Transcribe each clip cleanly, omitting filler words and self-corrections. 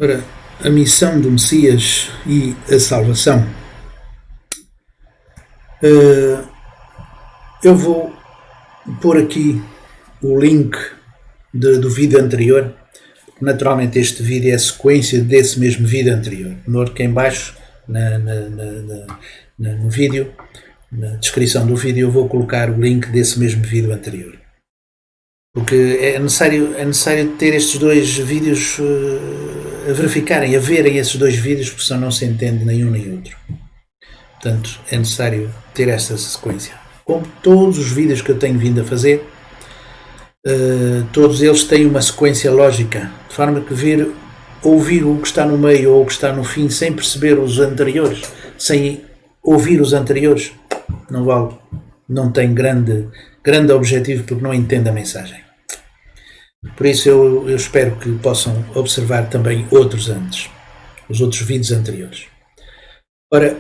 Ora, a missão do Messias e a salvação. Eu vou pôr aqui o link do vídeo anterior. Naturalmente este vídeo é a sequência desse mesmo vídeo anterior. No aqui em baixo, no vídeo, na descrição do vídeo, eu vou colocar o link desse mesmo vídeo anterior. Porque é necessário ter estes dois vídeos a verificarem, a verem esses dois vídeos, porque senão não se entende nenhum nem outro. Portanto, é necessário ter esta sequência. Como todos os vídeos que eu tenho vindo a fazer, todos eles têm uma sequência lógica, de forma que ouvir o que está no meio ou o que está no fim sem perceber os anteriores, sem ouvir os anteriores, não vale, não tem grande objetivo, porque não entende a mensagem. Por isso eu espero que possam observar também os outros vídeos anteriores. Ora,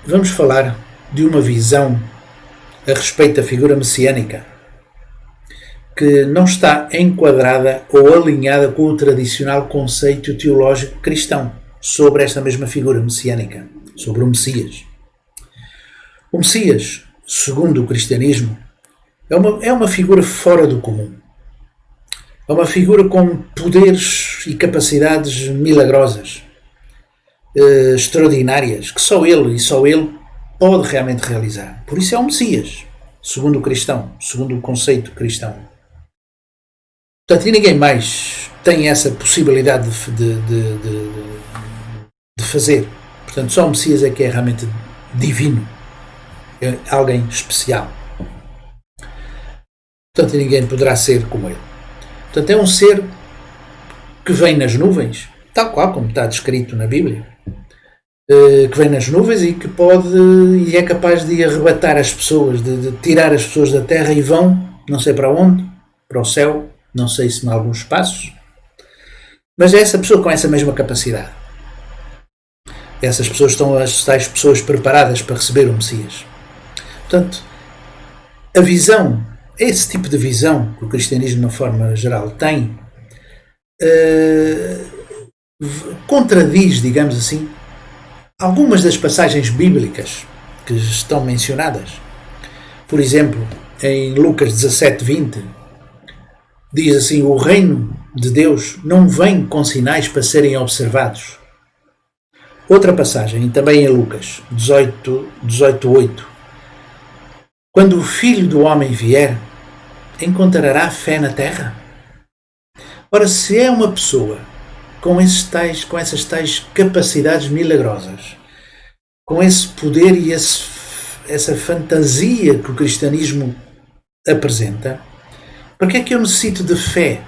vamos falar de uma visão a respeito da figura messiânica que não está enquadrada ou alinhada com o tradicional conceito teológico cristão sobre esta mesma figura messiânica, sobre o Messias. O Messias, segundo o cristianismo, é uma figura fora do comum. É uma figura com poderes e capacidades milagrosas, extraordinárias, que só ele pode realmente realizar. Por isso é o Messias, segundo o cristão, segundo o conceito cristão. Portanto, e ninguém mais tem essa possibilidade de fazer. Portanto, só o Messias é que é realmente divino, é alguém especial. Portanto, ninguém poderá ser como ele. Portanto, é um ser que vem nas nuvens, tal qual como está descrito na Bíblia, que vem nas nuvens e que e é capaz de arrebatar as pessoas, de tirar as pessoas da terra e vão, não sei para onde, para o céu, não sei se em alguns espaços, mas é essa pessoa com essa mesma capacidade. Essas pessoas são as tais pessoas preparadas para receber o Messias. Portanto, a visão, esse tipo de visão que o cristianismo, na forma geral, tem, contradiz, digamos assim, algumas das passagens bíblicas que estão mencionadas. Por exemplo, em Lucas 17:20, diz assim: o reino de Deus não vem com sinais para serem observados. Outra passagem, também em Lucas 18:8, quando o Filho do Homem vier, encontrará fé na terra? Ora, se é uma pessoa com essas tais capacidades milagrosas, com esse poder e essa fantasia que o cristianismo apresenta, para que é que eu necessito de fé?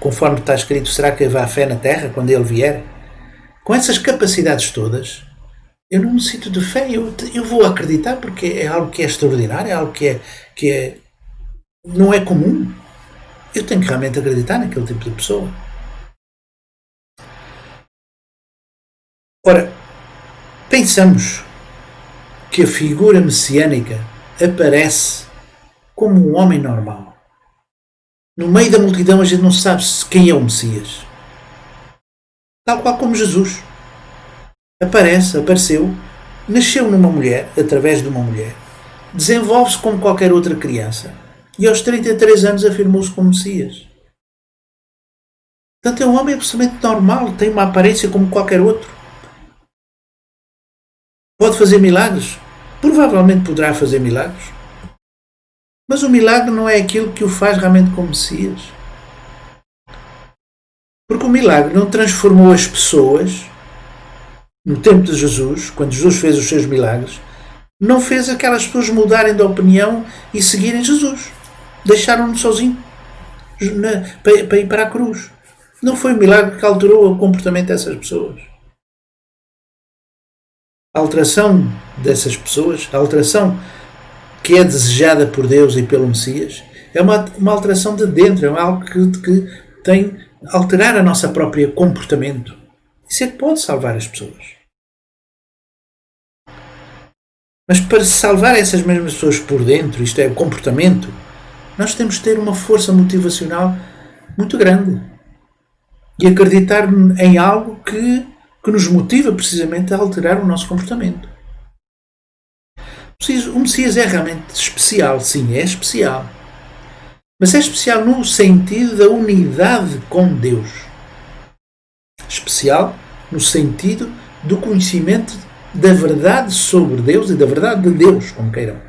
Conforme está escrito, será que haverá fé na terra quando ele vier? Com essas capacidades todas, eu não necessito de fé, eu vou acreditar, porque é algo que é extraordinário, é algo que não é comum. Eu tenho que realmente acreditar naquele tipo de pessoa. Ora, pensamos que a figura messiânica aparece como um homem normal. No meio da multidão a gente não sabe quem é o Messias. Tal qual como Jesus. Apareceu, nasceu numa mulher, através de uma mulher, desenvolve-se como qualquer outra criança e aos 33 anos afirmou-se como Messias. Portanto, é um homem absolutamente normal, tem uma aparência como qualquer outro. Pode fazer milagres? Provavelmente poderá fazer milagres. Mas o milagre não é aquilo que o faz realmente como Messias. Porque o milagre não transformou as pessoas. No tempo de Jesus, quando Jesus fez os seus milagres, não fez aquelas pessoas mudarem de opinião e seguirem Jesus. Deixaram-no sozinho para ir para a cruz. Não foi um milagre que alterou o comportamento dessas pessoas. A alteração dessas pessoas, a alteração que é desejada por Deus e pelo Messias, é uma alteração de dentro, é algo que tem alterar a nossa própria comportamento. Isso é que pode salvar as pessoas. Mas para salvar essas mesmas pessoas por dentro, isto é, o comportamento, nós temos de ter uma força motivacional muito grande. e acreditar em algo que nos motiva precisamente a alterar o nosso comportamento. O Messias é realmente especial, sim, é especial. Mas é especial no sentido da unidade com Deus. Especial no sentido do conhecimento da verdade sobre Deus e da verdade de Deus, como queiram.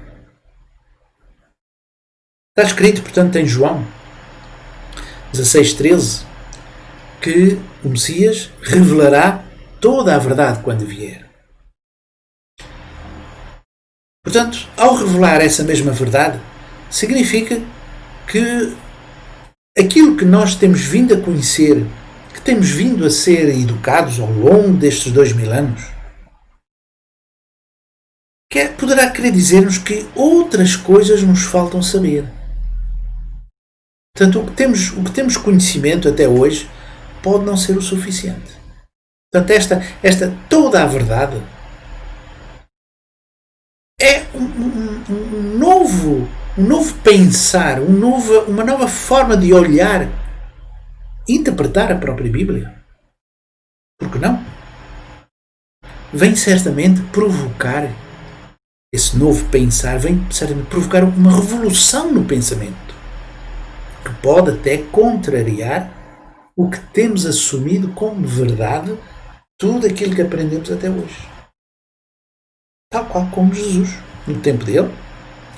Está escrito, portanto, em João 16:13, que o Messias revelará toda a verdade quando vier. Portanto, ao revelar essa mesma verdade, significa que aquilo que nós temos vindo a conhecer, que temos vindo a ser educados ao longo destes 2000 anos, poderá querer dizer-nos que outras coisas nos faltam saber. Portanto, o que temos conhecimento até hoje pode não ser o suficiente. Portanto, toda a verdade é um novo pensar, uma nova forma de olhar e interpretar a própria Bíblia. Por que não? Vem certamente provocar esse novo pensar, vem certamente provocar uma revolução no pensamento, que pode até contrariar o que temos assumido como verdade, tudo aquilo que aprendemos até hoje. Tal qual como Jesus, no tempo dele,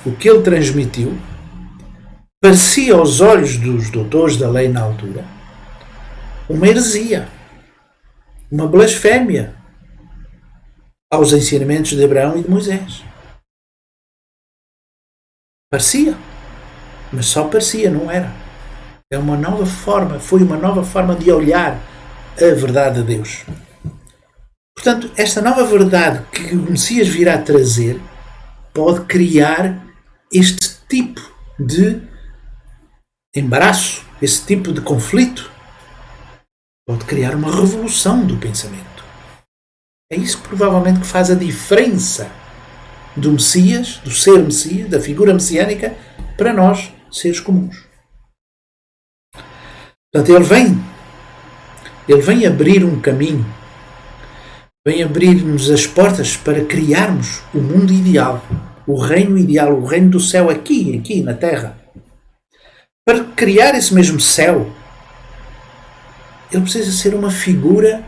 o que ele transmitiu parecia aos olhos dos doutores da lei na altura uma heresia, uma blasfémia aos ensinamentos de Abraão e de Moisés. Parecia, mas só parecia, não era. Foi uma nova forma de olhar a verdade de Deus. Portanto, esta nova verdade que o Messias virá trazer pode criar este tipo de embaraço, este tipo de conflito. Pode criar uma revolução do pensamento. É isso que provavelmente que faz a diferença do Messias, do ser Messias, da figura messiânica, para nós, seres comuns. Portanto, ele vem abrir um caminho, vem abrir-nos as portas para criarmos o mundo ideal, o reino do céu aqui na Terra. Para criar esse mesmo céu, ele precisa ser uma figura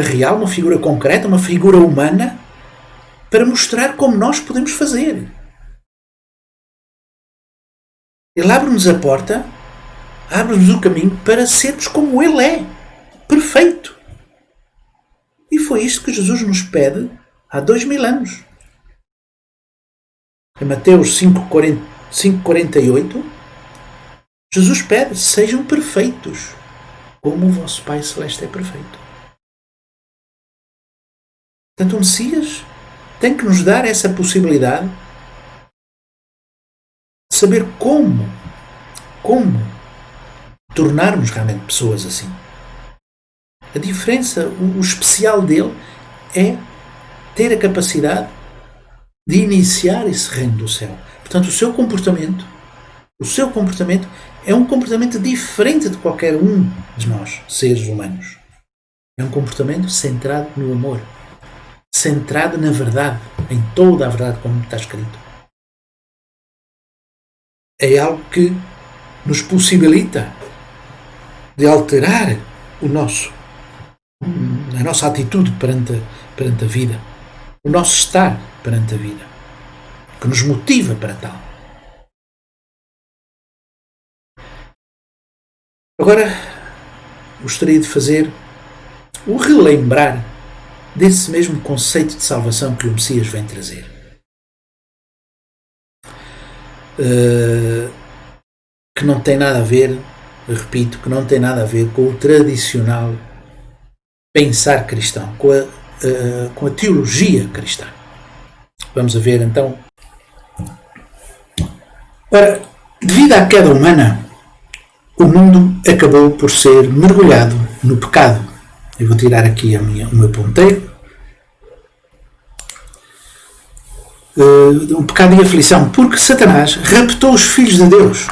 real, uma figura concreta, uma figura humana, para mostrar como nós podemos fazer. Ele abre-nos a porta, abre-nos o caminho para sermos como Ele é, perfeito. E foi isto que Jesus nos pede há 2000 anos. Em Mateus 5:48, Jesus pede: sejam perfeitos, como o vosso Pai Celeste é perfeito. Portanto, o Messias tem que nos dar essa possibilidade de saber como tornarmos realmente pessoas assim. A diferença, o especial dele é ter a capacidade de iniciar esse reino do céu. Portanto, o seu comportamento é um comportamento diferente de qualquer um de nós, seres humanos. É um comportamento centrado no amor, centrado na verdade, em toda a verdade, como está escrito. É algo que nos possibilita de alterar a nossa atitude perante a vida, o nosso estar perante a vida, que nos motiva para tal. Agora, gostaria de fazer o relembrar desse mesmo conceito de salvação que o Messias vem trazer. Que não tem nada a ver, repito, que não tem nada a ver com o tradicional pensar cristão, com a teologia cristã. Vamos a ver então. Ora, devido à queda humana, o mundo acabou por ser mergulhado no pecado. Eu vou tirar aqui o meu ponteiro. Um pecado e aflição, porque Satanás raptou os filhos de Deus.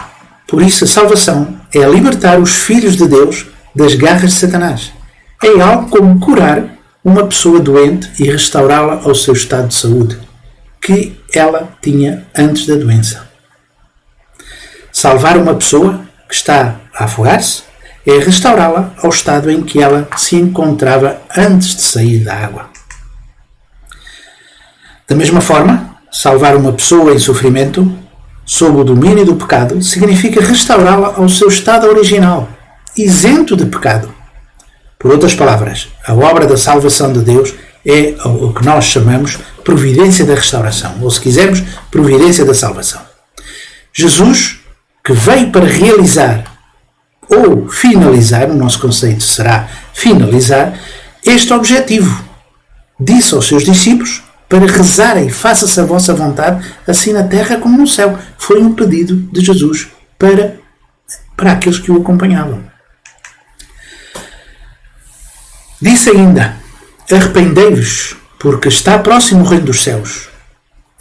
Por isso a salvação é libertar os filhos de Deus das garras de Satanás. É algo como curar uma pessoa doente e restaurá-la ao seu estado de saúde que ela tinha antes da doença. Salvar uma pessoa que está a afogar-se é restaurá-la ao estado em que ela se encontrava antes de sair da água. Da mesma forma, salvar uma pessoa em sofrimento, sob o domínio do pecado, significa restaurá-la ao seu estado original, isento de pecado. Por outras palavras, a obra da salvação de Deus é o que nós chamamos providência da restauração, ou se quisermos, providência da salvação. Jesus, que veio para realizar ou finalizar, o nosso conceito será finalizar, este objetivo, disse aos seus discípulos para rezarem: faça-se a vossa vontade, assim na terra como no céu. Foi um pedido de Jesus para aqueles que o acompanhavam. Disse ainda: arrependei-vos, porque está próximo o reino dos céus.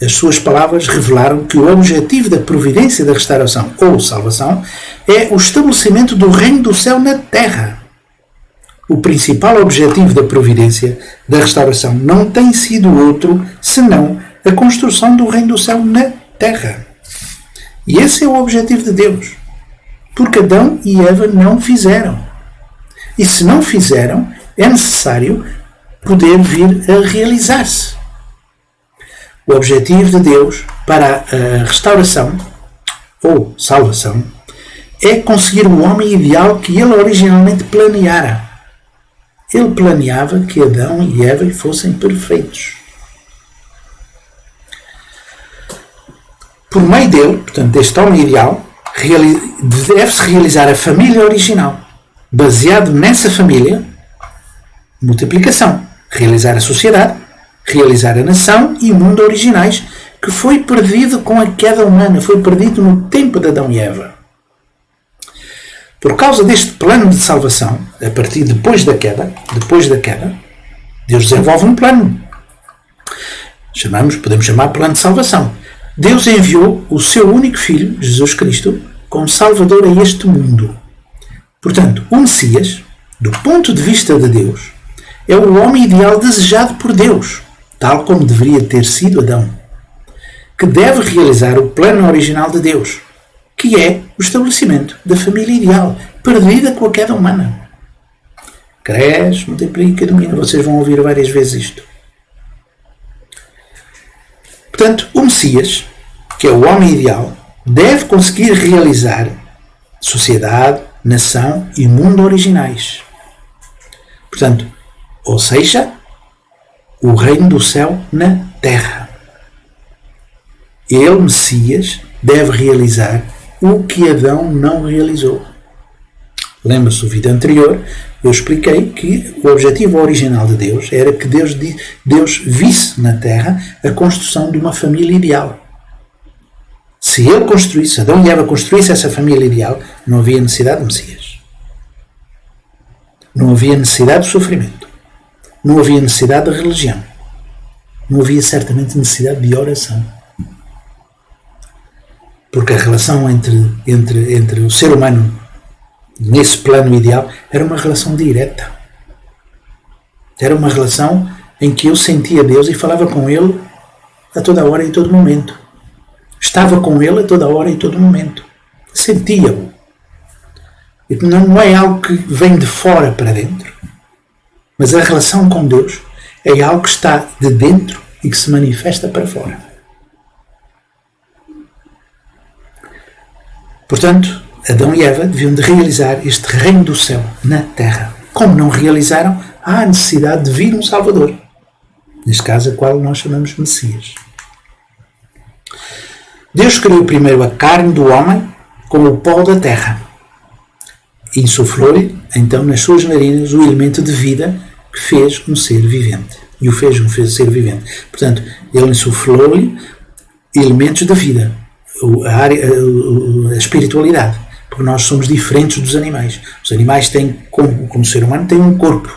As suas palavras revelaram que o objetivo da providência da restauração ou salvação é o estabelecimento do reino do céu na terra. O principal objetivo da providência da restauração não tem sido outro senão a construção do reino do céu na terra. E esse é o objetivo de Deus. Porque Adão e Eva não fizeram. E se não fizeram, é necessário poder vir a realizar-se. O objetivo de Deus para a restauração ou salvação é conseguir o homem ideal que ele originalmente planeara. Ele planeava que Adão e Eva fossem perfeitos. Por meio dele, portanto, deste homem ideal, deve-se realizar a família original. Baseado nessa família, multiplicação, realizar a sociedade, realizar a nação e o mundo originais, que foi perdido com a queda humana, foi perdido no tempo de Adão e Eva. Por causa deste plano de salvação, a partir depois da queda, Deus desenvolve um plano. Podemos chamar plano de salvação. Deus enviou o seu único Filho, Jesus Cristo, como Salvador a este mundo. Portanto, o Messias, do ponto de vista de Deus, é o homem ideal desejado por Deus, tal como deveria ter sido Adão, que deve realizar o plano original de Deus, que é o estabelecimento da família ideal, perdida com a queda humana. Cresce, multiplica e domina. Vocês vão ouvir várias vezes isto. Portanto, o Messias, que é o homem ideal, deve conseguir realizar sociedade, nação e mundo originais. Portanto, ou seja, o reino do céu na terra. Ele, Messias, deve realizar o que Adão não realizou. Lembra-se do vídeo anterior, eu expliquei que o objetivo original de Deus era que Deus visse na terra a construção de uma família ideal. Se ele construísse, Adão e Eva construísse essa família ideal, não havia necessidade de Messias. Não havia necessidade de sofrimento. Não havia necessidade de religião. Não havia certamente necessidade de oração. Porque a relação entre o ser humano nesse plano ideal era uma relação direta. Era uma relação em que eu sentia Deus e falava com Ele a toda hora e a todo momento. Estava com Ele a toda hora e a todo momento. Sentia-o. Não é algo que vem de fora para dentro. Mas a relação com Deus é algo que está de dentro e que se manifesta para fora. Portanto, Adão e Eva deviam de realizar este reino do céu na terra. Como não realizaram, há a necessidade de vir um Salvador. Neste caso, a qual nós chamamos Messias. Deus criou primeiro a carne do homem com o pó da terra. E insuflou-lhe, então, nas suas narinas o elemento de vida que fez um ser vivente. E o fez um ser vivente. Portanto, ele insuflou-lhe elementos de vida. A espiritualidade. Porque nós somos diferentes dos animais. Os animais têm, como ser humano, têm um corpo.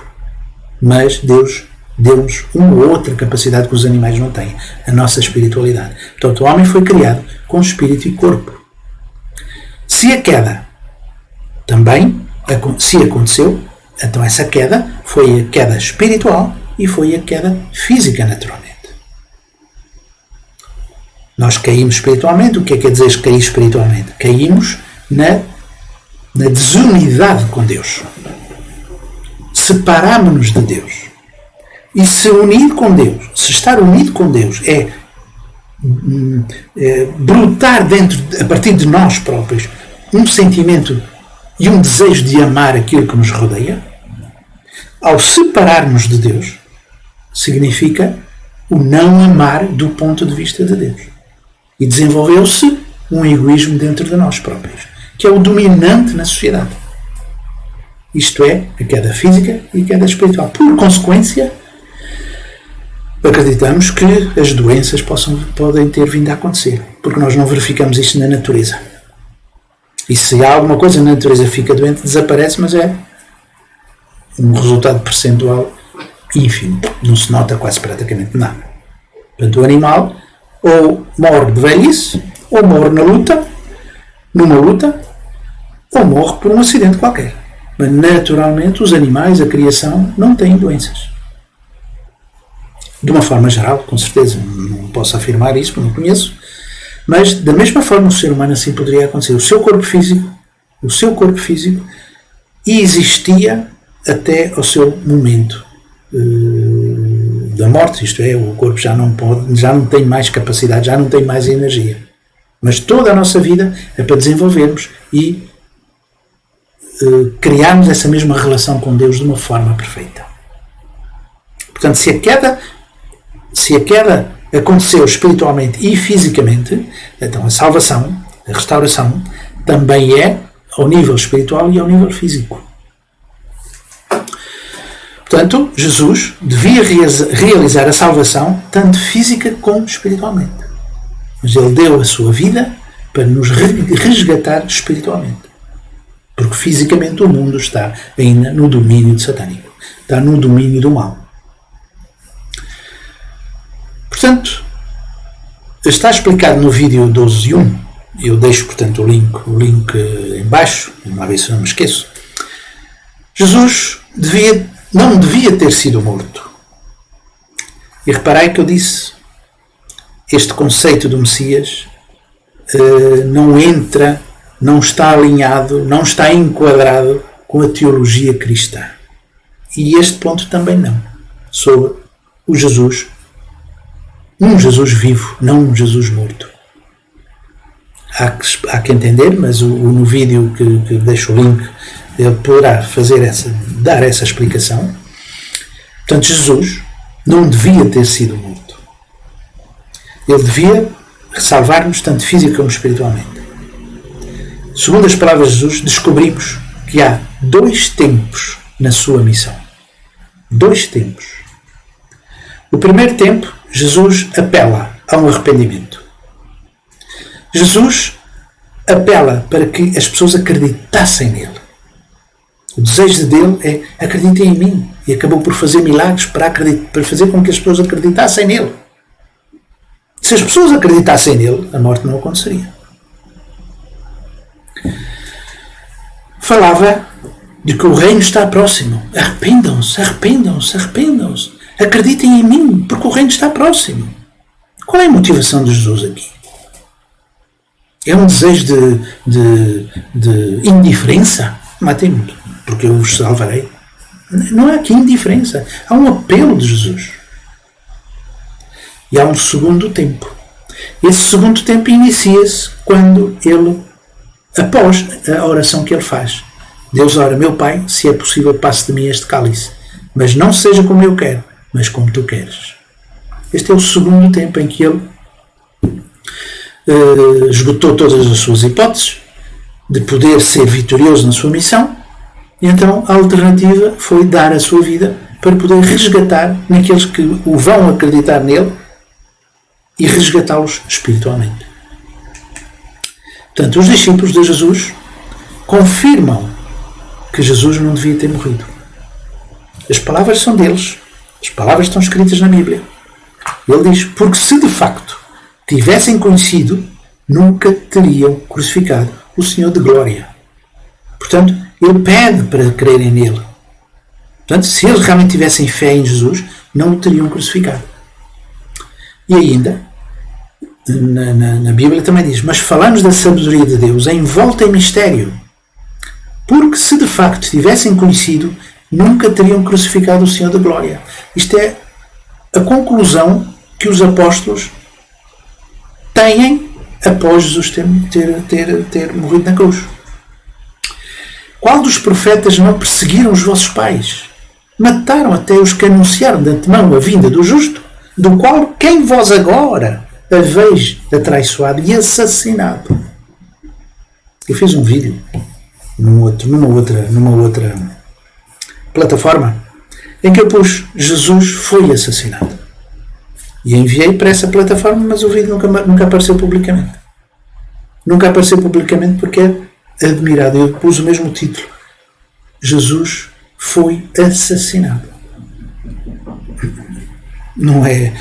Mas Deus deu-nos uma ou outra capacidade que os animais não têm. A nossa espiritualidade. Portanto, o homem foi criado com espírito e corpo. Se a queda também, se aconteceu, então essa queda foi a queda espiritual e foi a queda física, naturalmente. Nós caímos espiritualmente. O que é que quer dizer cair espiritualmente? Caímos na desunidade com Deus. Separámos-nos de Deus. E se unir com Deus, se estar unido com Deus é brotar a partir de nós próprios, um sentimento e um desejo de amar aquilo que nos rodeia, ao separar-nos de Deus, significa o não amar do ponto de vista de Deus. E desenvolveu-se um egoísmo dentro de nós próprios, que é o dominante na sociedade. Isto é, a queda física e a queda espiritual. Por consequência, acreditamos que as doenças podem ter vindo a acontecer, porque nós não verificamos isto na natureza. E se há alguma coisa na natureza fica doente, desaparece, mas é um resultado percentual ínfimo. Não se nota quase praticamente nada. Portanto, o animal ou morre de velhice, ou morre numa luta, ou morre por um acidente qualquer. Mas, naturalmente, os animais, a criação, não têm doenças. De uma forma geral, com certeza. Não posso afirmar isso, porque não conheço. Mas, da mesma forma, o ser humano assim poderia acontecer. O seu corpo físico existia até ao seu momento da morte, isto é, o corpo já não tem mais capacidade, já não tem mais energia. Mas toda a nossa vida é para desenvolvermos e criarmos essa mesma relação com Deus de uma forma perfeita. Portanto, se a queda aconteceu espiritualmente e fisicamente, então a salvação, a restauração, também é ao nível espiritual e ao nível físico. Portanto, Jesus devia realizar a salvação tanto física como espiritualmente. Mas ele deu a sua vida para nos resgatar espiritualmente. Porque fisicamente o mundo está ainda no domínio satânico. Está no domínio do mal. Portanto, está explicado no vídeo 12.1. Eu deixo, portanto, o link em baixo. Uma vez se não me esqueço. Jesus não devia ter sido morto. E reparai que eu disse, este conceito do Messias não entra, não está alinhado, não está enquadrado com a teologia cristã. E este ponto também não. Sobre o Jesus, um Jesus vivo, não um Jesus morto. Há que entender, mas no vídeo que deixo o link, ele poderá dar essa explicação. Portanto, Jesus não devia ter sido morto. Ele devia salvar-nos tanto física como espiritualmente. Segundo as palavras de Jesus, descobrimos que há 2 tempos na sua missão. 2 tempos. O primeiro tempo, Jesus apela a um arrependimento. Jesus apela para que as pessoas acreditassem nele. O desejo dele é: acreditem em mim. E acabou por fazer milagres para fazer com que as pessoas acreditassem nele. Se as pessoas acreditassem nele, a morte não aconteceria. Falava de que o reino está próximo. Arrependam-se. Acreditem em mim, porque o reino está próximo. Qual é a motivação de Jesus aqui? É um desejo de indiferença? Matem-me, porque eu vos salvarei. Não há aqui indiferença. Há um apelo de Jesus. E há um segundo tempo. Esse segundo tempo inicia-se quando ele, após a oração que ele faz. Deus ora: meu Pai, se é possível, passe de mim este cálice. Mas não seja como eu quero, mas como tu queres. Este é o segundo tempo em que ele esgotou todas as suas hipóteses de poder ser vitorioso na sua missão, e então a alternativa foi dar a sua vida para poder resgatar naqueles que o vão acreditar nele e resgatá-los espiritualmente. Portanto, os discípulos de Jesus confirmam que Jesus não devia ter morrido. As palavras são deles, as palavras estão escritas na Bíblia. Ele diz: porque se de facto tivessem conhecido, nunca teriam crucificado o Senhor de glória. Portanto, ele pede para crerem nele. Portanto, se eles realmente tivessem fé em Jesus, não o teriam crucificado. E ainda, na Bíblia também diz: mas falamos da sabedoria de Deus envolta em mistério, porque se de facto tivessem conhecido, nunca teriam crucificado o Senhor da Glória. Isto é a conclusão que os apóstolos têm após Jesus ter morrido na cruz. Qual dos profetas não perseguiram os vossos pais? Mataram até os que anunciaram de antemão a vinda do justo, do qual quem vós agora haveis atraiçoado e assassinado. Eu fiz um vídeo numa outra plataforma em que eu pus Jesus foi assassinado. E enviei para essa plataforma, mas o vídeo nunca apareceu publicamente. Nunca apareceu publicamente porque é admirado. Eu pus o mesmo título: Jesus foi assassinado. Não é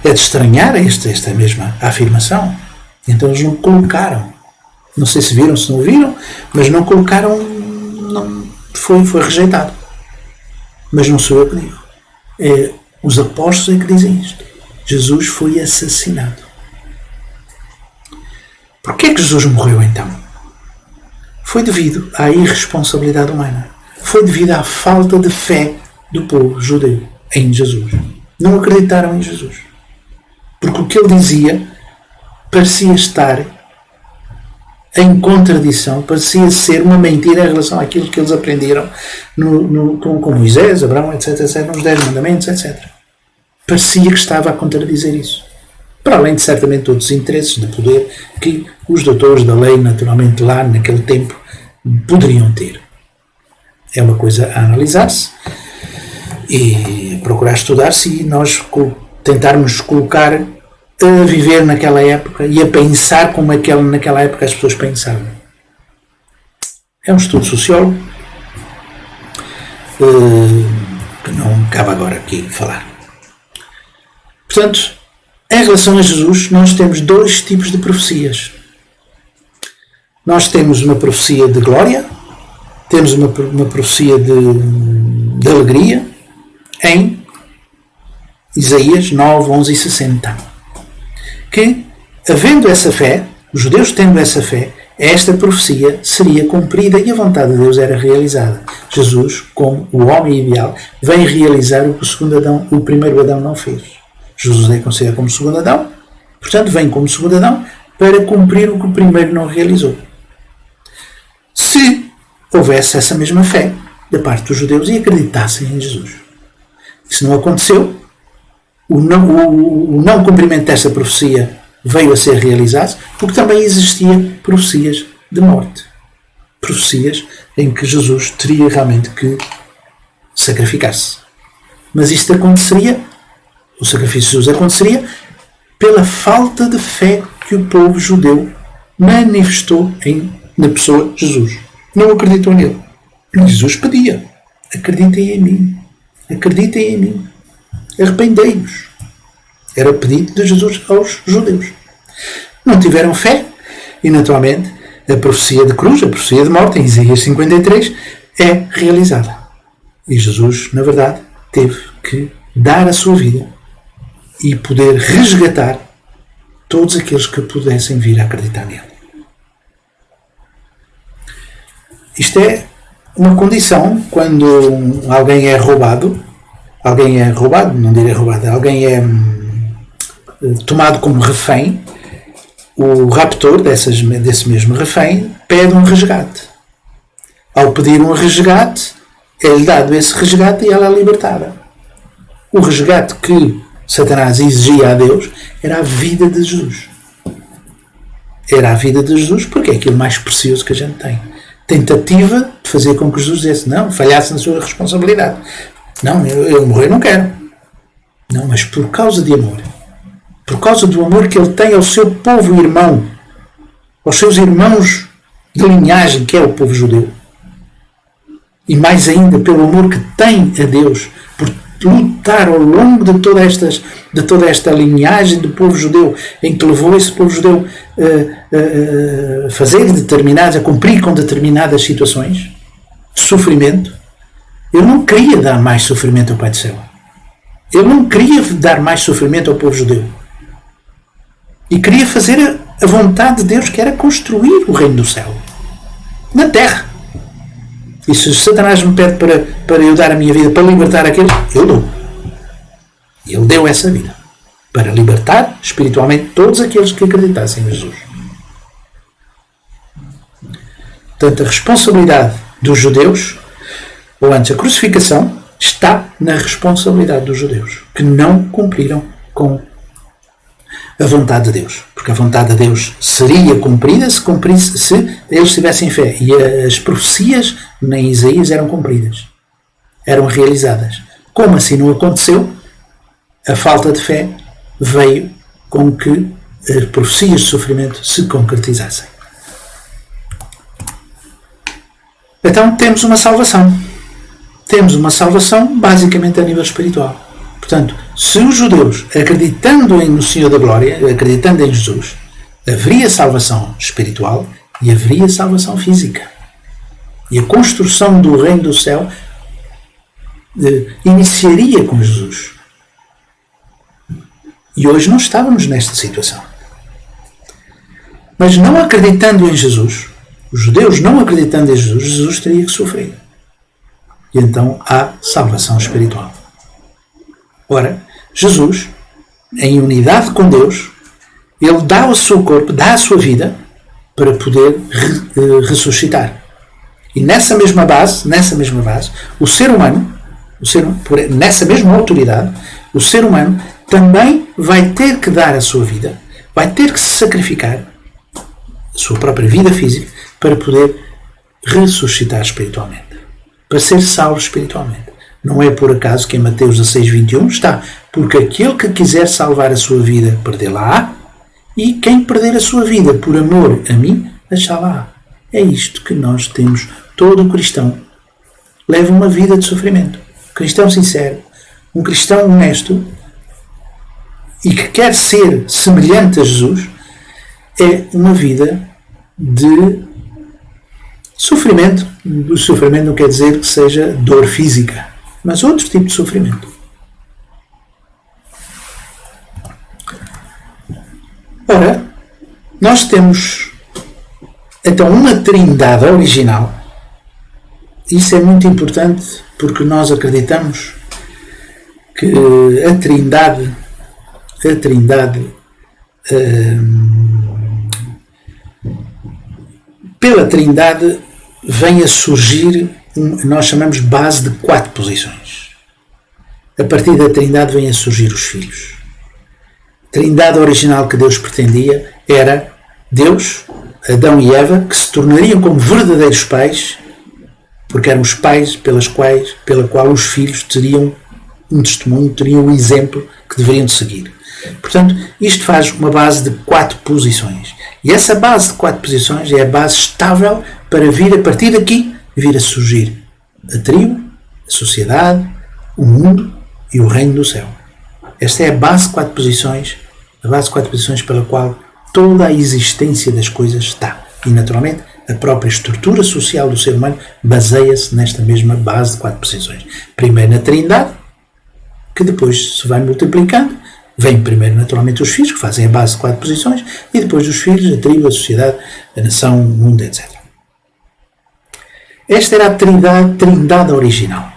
de estranhar esta mesma afirmação. Então eles não colocaram. Não sei se viram, se não viram, mas não colocaram. Não, foi rejeitado. Mas não sou eu que digo. Os apóstolos é que dizem isto. Jesus foi assassinado. Porquê é que Jesus morreu então? Foi devido à irresponsabilidade humana. Foi devido à falta de fé do povo judeu em Jesus. Não acreditaram em Jesus. Porque o que ele dizia parecia estar em contradição, parecia ser uma mentira em relação àquilo que eles aprenderam com Moisés, Abraão, etc., nos 10 mandamentos, etc. Parecia que estava a contradizer isso. Para além de certamente outros interesses de poder que os doutores da lei, naturalmente lá naquele tempo, poderiam ter. É uma coisa a analisar-se e procurar estudar-se e nós tentarmos colocar a viver naquela época e a pensar como naquela época as pessoas pensavam. É um estudo sociólogo que não cabe agora aqui falar. Portanto, em relação a Jesus, nós temos dois tipos de profecias. Nós temos uma profecia de glória, temos uma profecia de alegria em Isaías 9, 11 e 60. Que, havendo essa fé, os judeus tendo essa fé, esta profecia seria cumprida e a vontade de Deus era realizada. Jesus, como o homem ideal, vem realizar o que o primeiro Adão não fez. Jesus é considerado como segundo Adão, portanto vem como segundo Adão para cumprir o que o primeiro não realizou. Se houvesse essa mesma fé da parte dos judeus e acreditassem em Jesus. Se não aconteceu, o não cumprimento desta profecia veio a ser realizado, porque também existiam profecias de morte. Profecias em que Jesus teria realmente que sacrificar-se. Mas isto aconteceria, o sacrifício de Jesus aconteceria pela falta de fé que o povo judeu manifestou na pessoa de Jesus. Não acreditou nele. Jesus pedia: acreditem em mim. Acreditem em mim. Arrependei-vos. Era o pedido de Jesus aos judeus. Não tiveram fé e, naturalmente, a profecia de cruz, a profecia de morte, em Isaías 53, é realizada. E Jesus, na verdade, teve que dar a sua vida e poder resgatar todos aqueles que pudessem vir a acreditar nele. Isto é uma condição quando alguém é roubado, não direi roubado, alguém é tomado como refém. O raptor desse mesmo refém pede um resgate. Ao pedir um resgate, é-lhe dado esse resgate e ela é libertada. O resgate que Satanás exigia a Deus era a vida de Jesus. Era a vida de Jesus porque é aquilo mais precioso que a gente tem. Tentativa de fazer com que Jesus dissesse não, falhasse na sua responsabilidade. Não, eu morrer não quero. Não, mas por causa de amor. Por causa do amor que ele tem ao seu povo irmão, aos seus irmãos de linhagem, que é o povo judeu. E mais ainda, pelo amor que tem a Deus, por lutar ao longo de toda esta linhagem do povo judeu, em que levou esse povo judeu a cumprir com determinadas situações de sofrimento. Ele não queria dar mais sofrimento ao Pai do Céu. Ele não queria dar mais sofrimento ao povo judeu. E queria fazer a vontade de Deus, que era construir o reino do céu na terra. E se Satanás me pede para eu dar a minha vida para libertar aquele, eu dou. E ele deu essa vida para libertar espiritualmente todos aqueles que acreditassem em Jesus. Portanto, a responsabilidade dos judeus, ou antes a crucificação, está na responsabilidade dos judeus, que não cumpriram com a vontade de Deus. Porque a vontade de Deus seria cumprida se eles tivessem fé. E as profecias em Isaías eram cumpridas. Eram realizadas. Como assim não aconteceu, a falta de fé veio com que as profecias de sofrimento se concretizassem. Então temos uma salvação. Temos uma salvação basicamente a nível espiritual. Portanto, se os judeus, acreditando no Senhor da Glória, acreditando em Jesus, haveria salvação espiritual e haveria salvação física. E a construção do reino do céu iniciaria com Jesus. E hoje não estávamos nesta situação. Mas não acreditando em Jesus, os judeus não acreditando em Jesus, Jesus teria que sofrer. E então há salvação espiritual. Ora, Jesus, em unidade com Deus, ele dá o seu corpo, dá a sua vida para poder ressuscitar. E nessa mesma base, o ser humano, nessa mesma autoridade, o ser humano também vai ter que dar a sua vida, vai ter que se sacrificar a sua própria vida física para poder ressuscitar espiritualmente, para ser salvo espiritualmente. Não é por acaso que em Mateus 16:21 está: porque aquele que quiser salvar a sua vida, perdê-la-á, e quem perder a sua vida por amor a mim, achá-la-á. É isto que nós temos. Todo cristão leva uma vida de sofrimento. Um cristão sincero, um cristão honesto e que quer ser semelhante a Jesus, é uma vida de sofrimento. O sofrimento não quer dizer que seja dor física, mas outro tipo de sofrimento. Ora, nós temos então uma trindade original. Isso é muito importante porque nós acreditamos que a trindade pela trindade vem a surgir, nós chamamos base de 4 posições. A partir da trindade vêm a surgir os filhos. A trindade original que Deus pretendia era Deus, Adão e Eva, que se tornariam como verdadeiros pais, porque eram os pais pela qual os filhos teriam um testemunho, teriam um exemplo que deveriam de seguir. Portanto, isto faz uma base de 4 posições. E essa base de 4 posições é a base estável para vir, a partir daqui, vir a surgir a tribo, a sociedade, o mundo e o reino do céu. Esta é a base de 4 posições, a base de 4 posições pela qual toda a existência das coisas está. E, naturalmente, a própria estrutura social do ser humano baseia-se nesta mesma base de 4 posições. Primeiro na trindade, que depois se vai multiplicando. Vem primeiro, naturalmente, os filhos, que fazem a base de 4 posições, e depois os filhos, a tribo, a sociedade, a nação, o mundo, etc. Esta era a trindade original.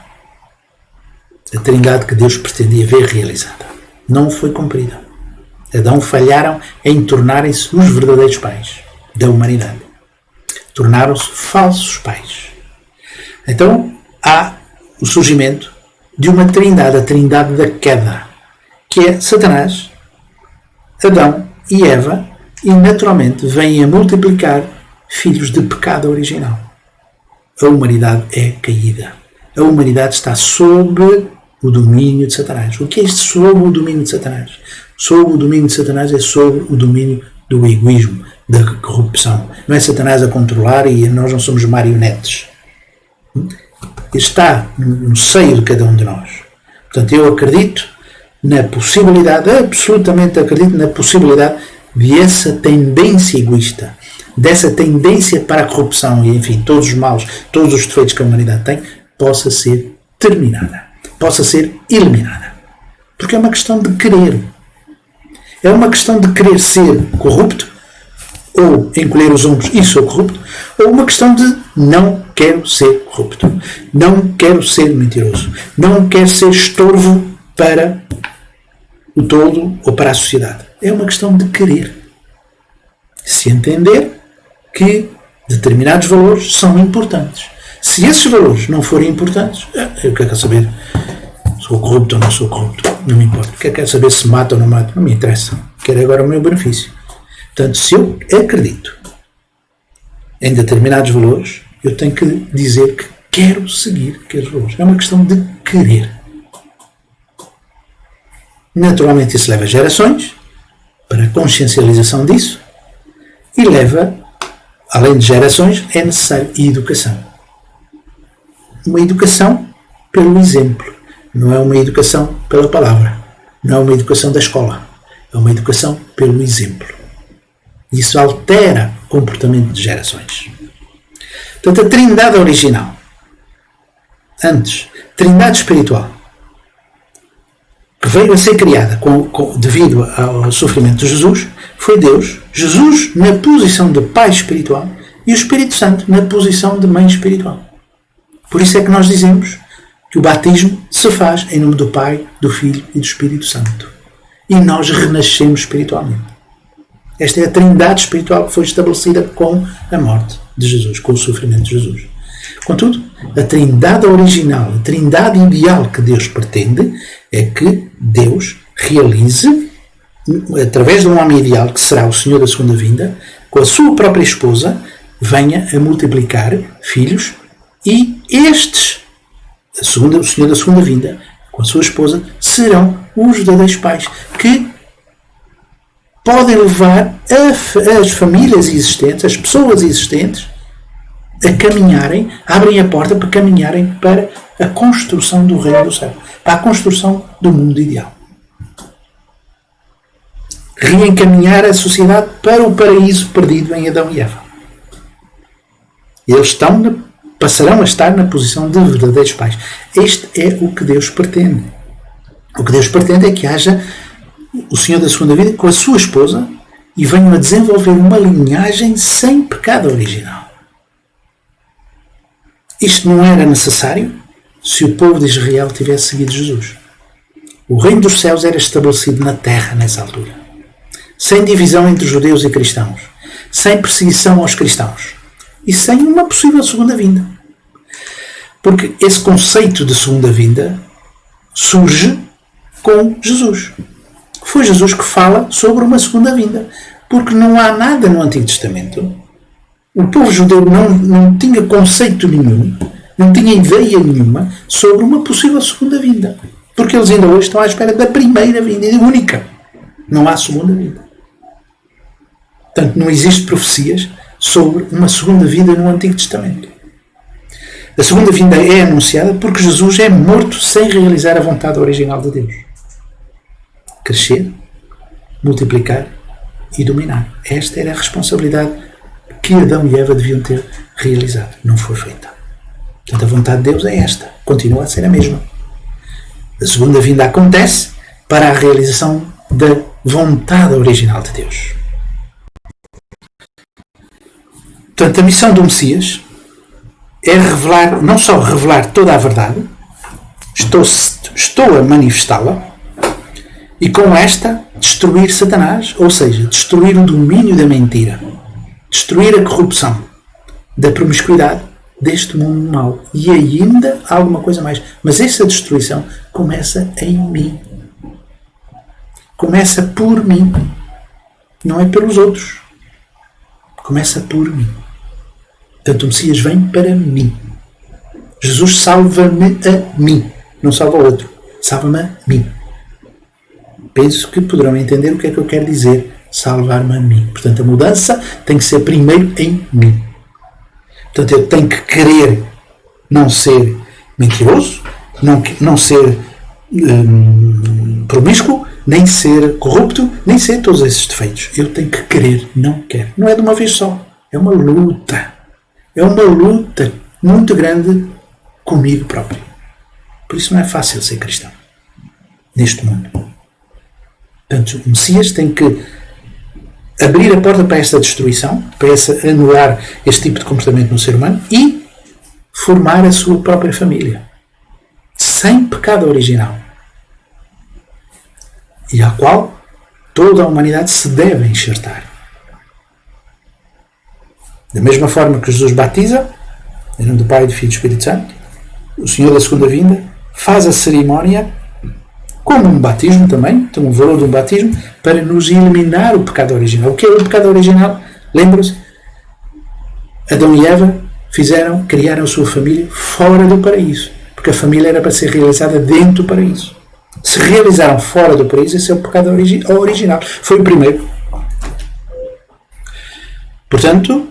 A trindade que Deus pretendia ver realizada. Não foi cumprida. Adão falharam em tornarem-se os verdadeiros pais da humanidade. Tornaram-se falsos pais. Então, há o surgimento de uma trindade, a trindade da queda, que é Satanás, Adão e Eva, e naturalmente vêm a multiplicar filhos de pecado original. A humanidade é caída. A humanidade está sob o domínio de Satanás. O que é isto sob o domínio de Satanás? Sob o domínio de Satanás é sob o domínio do egoísmo, da corrupção. Não é Satanás a controlar e nós não somos marionetes. Está no seio de cada um de nós. Portanto, eu acredito na possibilidade, absolutamente acredito na possibilidade de essa tendência egoísta, dessa tendência para a corrupção e, enfim, todos os males, todos os defeitos que a humanidade tem, possa ser terminada, possa ser eliminada. Porque é uma questão de querer. É uma questão de querer ser corrupto, ou encolher os ombros e sou corrupto, ou uma questão de não quero ser corrupto, não quero ser mentiroso, não quero ser estorvo para o todo ou para a sociedade. É uma questão de querer. Se entender que determinados valores são importantes. Se esses valores não forem importantes, eu quero saber sou corrupto ou não sou corrupto, não me importa. Quero saber se mato ou não mato, não me interessa. Quero agora o meu benefício. Portanto, se eu acredito em determinados valores, eu tenho que dizer que quero seguir aqueles valores. É uma questão de querer. Naturalmente isso leva gerações para a consciencialização disso e leva, além de gerações, é necessário educação. Uma educação pelo exemplo. Não é uma educação pela palavra. Não é uma educação da escola. É uma educação pelo exemplo. Isso altera o comportamento de gerações. Portanto, a trindade original. Antes, trindade espiritual, que veio a ser criada devido ao sofrimento de Jesus, foi Deus, Jesus na posição de Pai espiritual e o Espírito Santo na posição de Mãe espiritual. Por isso é que nós dizemos que o batismo se faz em nome do Pai, do Filho e do Espírito Santo. E nós renascemos espiritualmente. Esta é a trindade espiritual que foi estabelecida com a morte de Jesus, com o sofrimento de Jesus. Contudo, a trindade original, a trindade ideal que Deus pretende é que Deus realize, através de um homem ideal, que será o Senhor da segunda vinda, com a sua própria esposa, venha a multiplicar filhos e estes, o Senhor da segunda vinda, com a sua esposa, serão os verdadeiros pais que podem levar as famílias existentes, as pessoas existentes, a caminharem, abrem a porta para caminharem para a construção do reino do céu, para a construção do mundo ideal. Reencaminhar a sociedade para o paraíso perdido em Adão e Eva. Eles passarão a estar na posição de verdadeiros pais. Este é o que Deus pretende. O que Deus pretende é que haja o Senhor da segunda vida com a sua esposa e venham a desenvolver uma linhagem sem pecado original. Isto não era necessário se o povo de Israel tivesse seguido Jesus. O reino dos céus era estabelecido na terra nessa altura, sem divisão entre judeus e cristãos, sem perseguição aos cristãos e sem uma possível segunda vinda. Porque esse conceito de segunda vinda surge com Jesus. Foi Jesus que fala sobre uma segunda vinda, porque não há nada no Antigo Testamento. O povo judeu não tinha conceito nenhum, não tinha ideia nenhuma sobre uma possível segunda vinda. Porque eles ainda hoje estão à espera da primeira vinda e única. Não há segunda vinda. Portanto, não existem profecias sobre uma segunda vinda no Antigo Testamento. A segunda vinda é anunciada porque Jesus é morto sem realizar a vontade original de Deus. Crescer, multiplicar e dominar. Esta era a responsabilidade que Adão e Eva deviam ter realizado. Não foi feita. Portanto, a vontade de Deus é esta. Continua a ser a mesma. A segunda vinda acontece para a realização da vontade original de Deus. Portanto, a missão do Messias é revelar, não só revelar toda a verdade, estou a manifestá-la, e com esta destruir Satanás, ou seja, destruir o domínio da mentira, destruir a corrupção, da promiscuidade deste mundo mau. E ainda alguma coisa mais. Mas essa destruição começa em mim. Começa por mim. Não é pelos outros. Começa por mim. Portanto, o Messias vem para mim. Jesus salva-me a mim. Não salva o outro. Salva-me a mim. Penso que poderão entender o que é que eu quero dizer. Salvar-me a mim. Portanto, a mudança tem que ser primeiro em mim. Portanto, eu tenho que querer não ser mentiroso, não ser promíscuo, nem ser corrupto, nem ser todos esses defeitos. Eu tenho que querer, não quero. Não é de uma vez só. É uma luta. É uma luta muito grande comigo próprio. Por isso não é fácil ser cristão neste mundo. Portanto, o Messias tem que abrir a porta para esta destruição, para anular este tipo de comportamento no ser humano e formar a sua própria família. Sem pecado original. E à qual toda a humanidade se deve enxertar. Da mesma forma que Jesus batiza, em nome do Pai, do Filho e do Espírito Santo, o Senhor da segunda vinda faz a cerimónia como um batismo também, tem um valor de um batismo, para nos eliminar o pecado original. O que é o pecado original? Lembram-se? Adão e Eva criaram a sua família fora do paraíso, porque a família era para ser realizada dentro do paraíso. Se realizaram fora do paraíso, esse é o pecado original. Foi o primeiro. Portanto,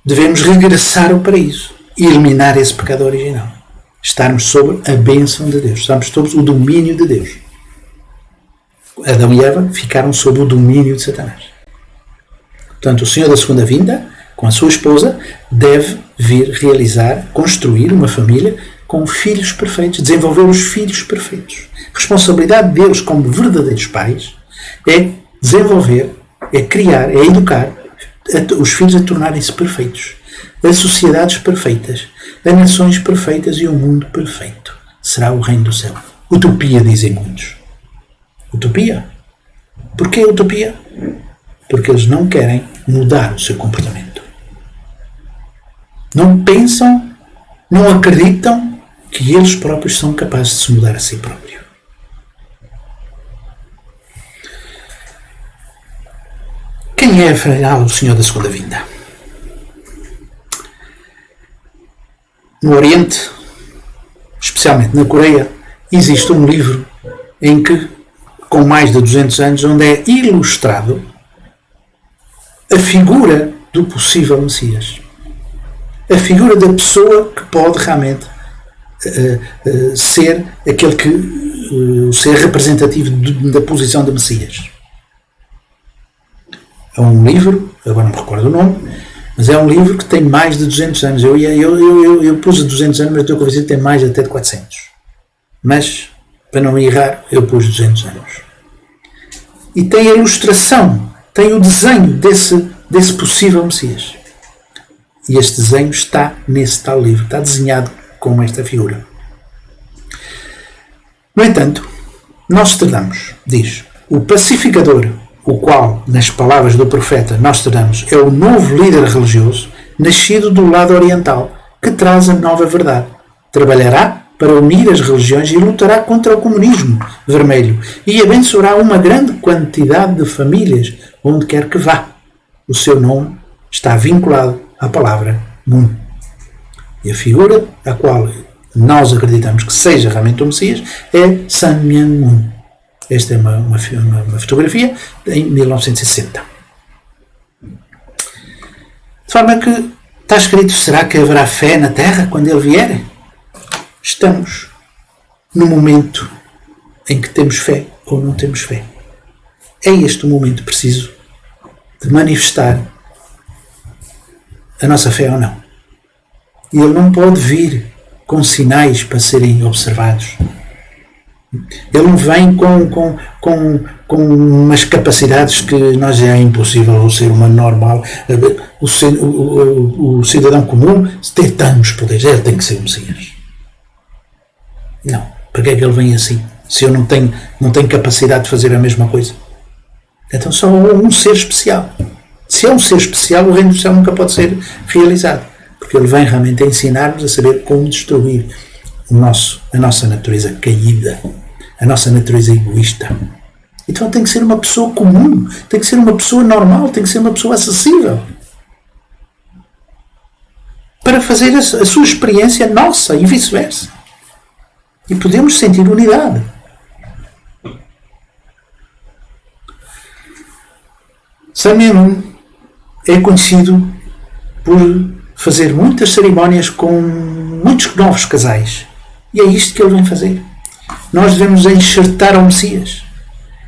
devemos regressar ao paraíso e eliminar esse pecado original. Estarmos sob a bênção de Deus. Estarmos sob o domínio de Deus. Adão e Eva ficaram sob o domínio de Satanás. Portanto, o Senhor da segunda vinda, com a sua esposa, deve vir realizar, construir uma família com filhos perfeitos, desenvolver os filhos perfeitos. A responsabilidade deles como verdadeiros pais é desenvolver, é criar, é educar os filhos a tornarem-se perfeitos, a sociedades perfeitas, a nações perfeitas e o mundo perfeito. Será o reino do céu. Utopia, dizem muitos. Utopia? Porquê utopia? Porque eles não querem mudar o seu comportamento. Não pensam, não acreditam que eles próprios são capazes de se mudar a si próprio. Quem é, afinal, o Senhor da segunda vinda? No Oriente, especialmente na Coreia, existe um livro em que, com mais de 200 anos, onde é ilustrado a figura do possível Messias. A figura da pessoa que pode realmente ser aquele que ser representativo da posição de Messias. É um livro, agora não me recordo o nome, mas é um livro que tem mais de 200 anos. Eu pus 200 anos, mas estou convencido que tem mais até de 400. Mas, para não errar, eu pus 200 anos. E tem a ilustração, tem o desenho desse possível Messias. E este desenho está nesse tal livro, está desenhado com esta figura. No entanto, Nostradamus diz: o pacificador, o qual, nas palavras do profeta Nostradamus, é o novo líder religioso, nascido do lado oriental, que traz a nova verdade. Trabalhará para unir as religiões e lutará contra o comunismo vermelho e abençoará uma grande quantidade de famílias onde quer que vá. O seu nome está vinculado à palavra Mun. E a figura a qual nós acreditamos que seja realmente o Messias é Sun Myung Moon. Esta é uma fotografia em 1960. De forma que está escrito: será que haverá fé na Terra quando ele vier? Estamos no momento em que temos fé ou não temos fé. É este o momento preciso de manifestar a nossa fé ou não. E ele não pode vir com sinais para serem observados. Ele não vem com umas capacidades que nós é impossível o ser humano normal, o cidadão comum, ter tantos poderes. Ele tem que ser o Messias. Não. Para que é que ele vem assim? Se eu não tenho capacidade de fazer a mesma coisa. Então só um ser especial. Se é um ser especial, o reino do céu nunca pode ser realizado. Porque ele vem realmente a ensinar-nos a saber como destruir a nossa natureza caída, a nossa natureza egoísta. Então tem que ser uma pessoa comum, tem que ser uma pessoa normal, tem que ser uma pessoa acessível. Para fazer a sua experiência nossa e vice-versa. E podemos sentir unidade. Sun Myung Moon é conhecido por fazer muitas cerimónias com muitos novos casais. E é isto que ele vem fazer. nós devemos enxertar ao Messias.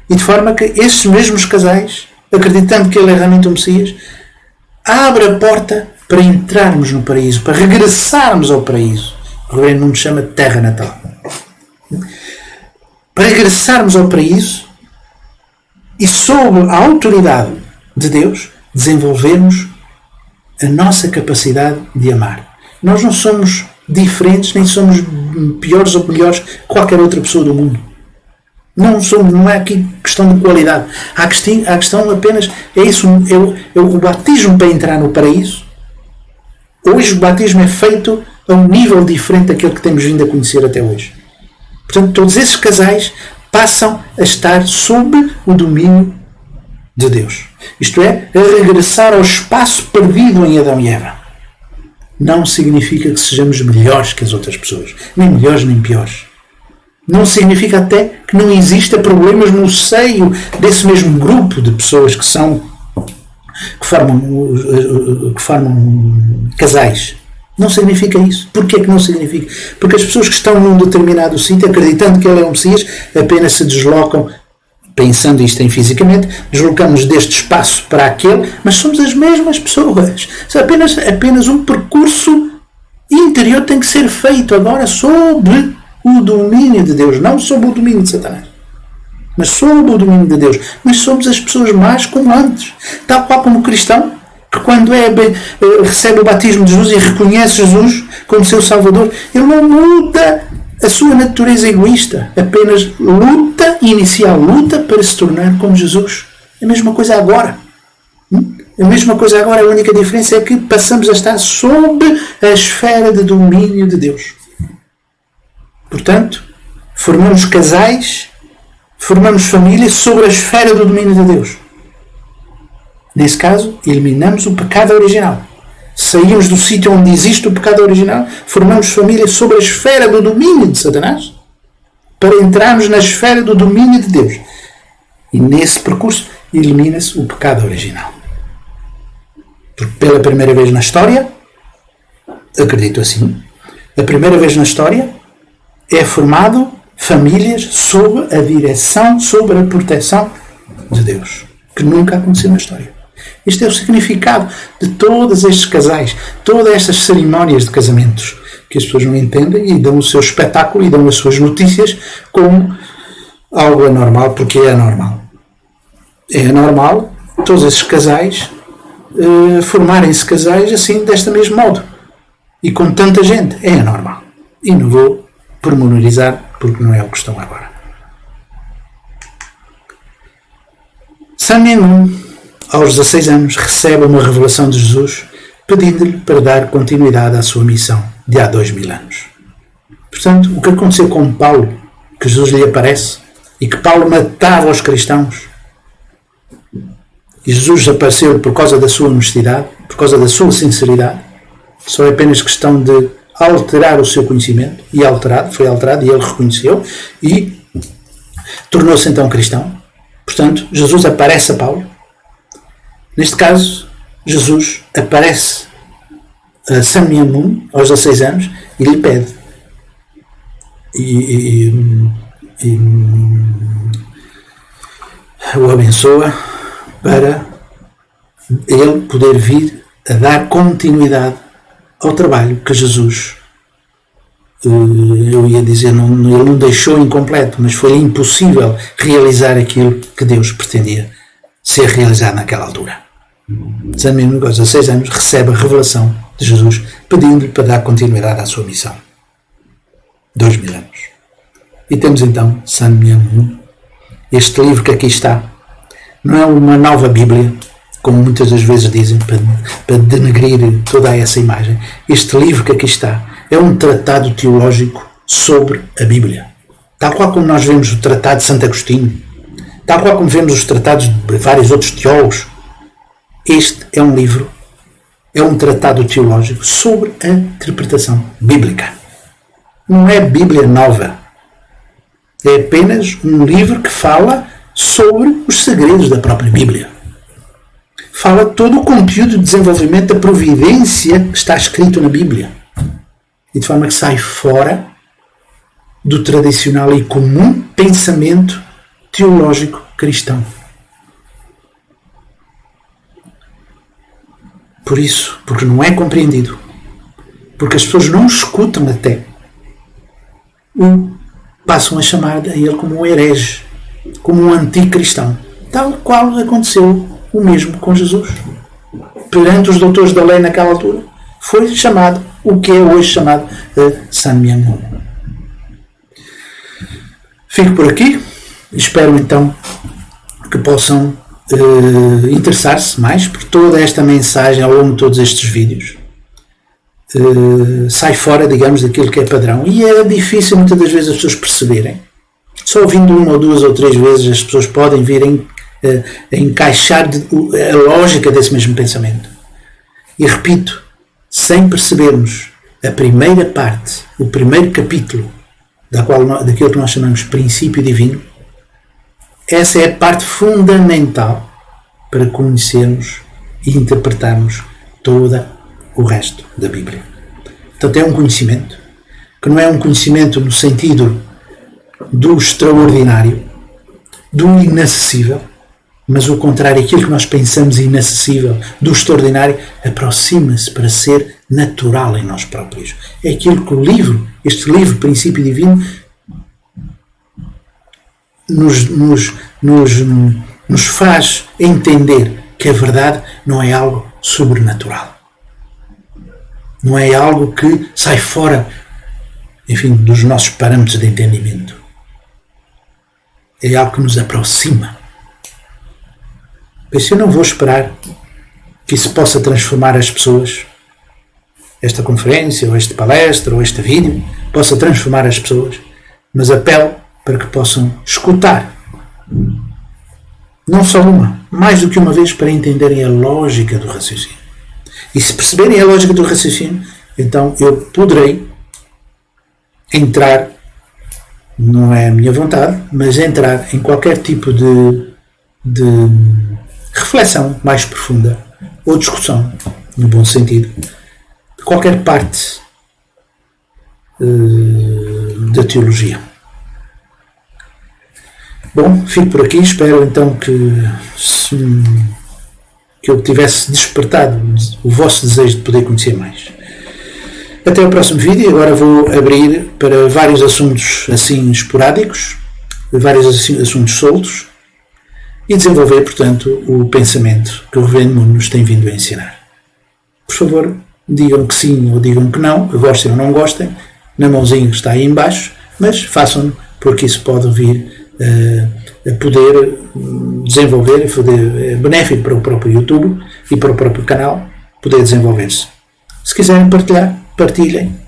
E de forma que esses mesmos casais, acreditando que ele é realmente o Messias, abre a porta para entrarmos no paraíso, para regressarmos ao paraíso. O Reverendo Nuno chama de terra natal. Para regressarmos ao paraíso e, sob a autoridade de Deus, desenvolvermos a nossa capacidade de amar. Nós não somos diferentes, nem somos piores ou melhores que qualquer outra pessoa do mundo. Não é aqui questão de qualidade. A questão apenas é isso, é o batismo para entrar no paraíso. Hoje o batismo é feito a um nível diferente daquele que temos vindo a conhecer até hoje. Portanto, todos esses casais passam a estar sob o domínio de Deus. Isto é, a regressar ao espaço perdido em Adão e Eva. Não significa que sejamos melhores que as outras pessoas. Nem melhores, nem piores. Não significa até que não exista problemas no seio desse mesmo grupo de pessoas que formam casais. Não significa isso. Porquê que não significa? Porque as pessoas que estão num determinado sítio, acreditando que ele é um Messias, apenas se deslocam, pensando isto em fisicamente, deslocamos deste espaço para aquele, mas somos as mesmas pessoas. Apenas um percurso interior tem que ser feito agora sob o domínio de Deus, não sob o domínio de Satanás, mas sob o domínio de Deus. Mas somos as pessoas más como antes, tal qual como o cristão, que quando recebe o batismo de Jesus e reconhece Jesus como seu Salvador, ele não muda a sua natureza egoísta, apenas inicial luta para se tornar como Jesus. A mesma coisa agora. A mesma coisa agora, a única diferença é que passamos a estar sob a esfera de domínio de Deus. Portanto, formamos casais, formamos famílias sobre a esfera do domínio de Deus. Nesse caso, eliminamos o pecado original. Saímos do sítio onde existe o pecado original, formamos famílias sobre a esfera do domínio de Satanás, para entrarmos na esfera do domínio de Deus. E nesse percurso, elimina-se o pecado original. Porque pela primeira vez na história, acredito assim, a primeira vez na história, é formado famílias sob a direção, sob a proteção de Deus, que nunca aconteceu na história. Este é o significado de todos estes casais, todas estas cerimónias de casamentos, que as pessoas não entendem e dão o seu espetáculo e dão as suas notícias como algo anormal, porque é anormal. É anormal todos esses casais formarem-se casais assim, deste mesmo modo. E com tanta gente, é anormal. E não vou pormenorizar, porque não é o que estão agora. San Mian Moon, aos 16 anos, recebe uma revelação de Jesus, pedindo-lhe para dar continuidade à sua missão de há 2000 anos. Portanto, o que aconteceu com Paulo, que Jesus lhe aparece, e que Paulo matava os cristãos, e Jesus apareceu por causa da sua honestidade, por causa da sua sinceridade, só é apenas questão de alterar o seu conhecimento, e foi alterado, e ele reconheceu, e tornou-se então cristão. Portanto, Jesus aparece a Paulo. Neste caso, Jesus aparece a San Mian Moon, aos 16 anos, e lhe pede. E o abençoa para ele poder vir a dar continuidade ao trabalho que Jesus, eu ia dizer, ele não deixou incompleto, mas foi impossível realizar aquilo que Deus pretendia ser realizado naquela altura. San Mian Moon, aos 16 anos, recebe a revelação de Jesus, pedindo-lhe para dar continuidade à sua missão. 2000 anos. E temos então San Mian Moon, este livro que aqui está. Não é uma nova Bíblia, como muitas das vezes dizem, para denegrir toda essa imagem. Este livro que aqui está é um tratado teológico sobre a Bíblia. Tal qual como nós vemos o tratado de Santo Agostinho, tal qual como vemos os tratados de vários outros teólogos, este é um livro, é um tratado teológico sobre a interpretação bíblica. Não é Bíblia nova. É apenas um livro que fala sobre os segredos da própria Bíblia. Fala todo o conteúdo de desenvolvimento da providência que está escrito na Bíblia. E de forma que sai fora do tradicional e comum pensamento teológico cristão. Por isso, porque não é compreendido, porque as pessoas não escutam até, passam a chamar a ele como um herege, como um anticristão, tal qual aconteceu o mesmo com Jesus. Perante os doutores da lei naquela altura, foi chamado o que é hoje chamado San Mian Moon. Fico por aqui. Espero então que possam interessar-se mais por toda esta mensagem ao longo de todos estes vídeos. Sai fora, digamos, daquilo que é padrão. E é difícil muitas das vezes as pessoas perceberem. Só ouvindo uma ou duas ou três vezes as pessoas podem vir a encaixar a lógica desse mesmo pensamento. E repito, sem percebermos a primeira parte, o primeiro capítulo daquilo que nós chamamos princípio divino, essa é a parte fundamental para conhecermos e interpretarmos todo o resto da Bíblia. Portanto, é um conhecimento que não é um conhecimento no sentido do extraordinário, do inacessível, mas o contrário, aquilo que nós pensamos inacessível, do extraordinário, aproxima-se para ser natural em nós próprios. É aquilo que este livro, Princípio Divino, nos faz entender que a verdade não é algo sobrenatural. Não é algo que sai fora, enfim, dos nossos parâmetros de entendimento. É algo que nos aproxima. Por isso eu não vou esperar que isso possa transformar as pessoas, esta conferência, ou esta palestra, ou este vídeo, possa transformar as pessoas, mas apelo para que possam escutar, não só mais do que uma vez, para entenderem a lógica do raciocínio. E se perceberem a lógica do raciocínio, então eu poderei entrar, não é a minha vontade, mas entrar em qualquer tipo de reflexão mais profunda ou discussão, no bom sentido, de qualquer parte da teologia. Bom, fico por aqui. Espero então que eu tivesse despertado o vosso desejo de poder conhecer mais. Até o próximo vídeo. Agora vou abrir para vários assuntos assim esporádicos, vários assuntos soltos, e desenvolver, portanto, o pensamento que o Reverendo Moon nos tem vindo a ensinar. Por favor, digam que sim ou digam que não, que gostem ou não gostem, na mãozinha que está aí em baixo, mas façam-no, porque isso pode vir a poder desenvolver, é benéfico para o próprio YouTube e para o próprio canal, poder desenvolver-se. Se quiserem partilhar, partilhem,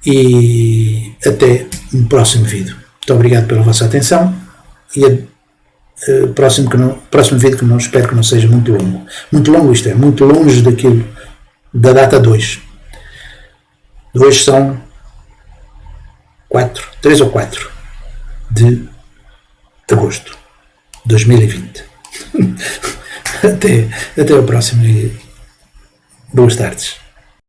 e até no próximo vídeo. Muito obrigado pela vossa atenção, e próximo vídeo, que não espero que não seja muito longo. Muito longo, isto é, muito longe daquilo da data 2. Hoje são 3 ou 4 de agosto de 2020. Até o próximo vídeo. Boas tardes.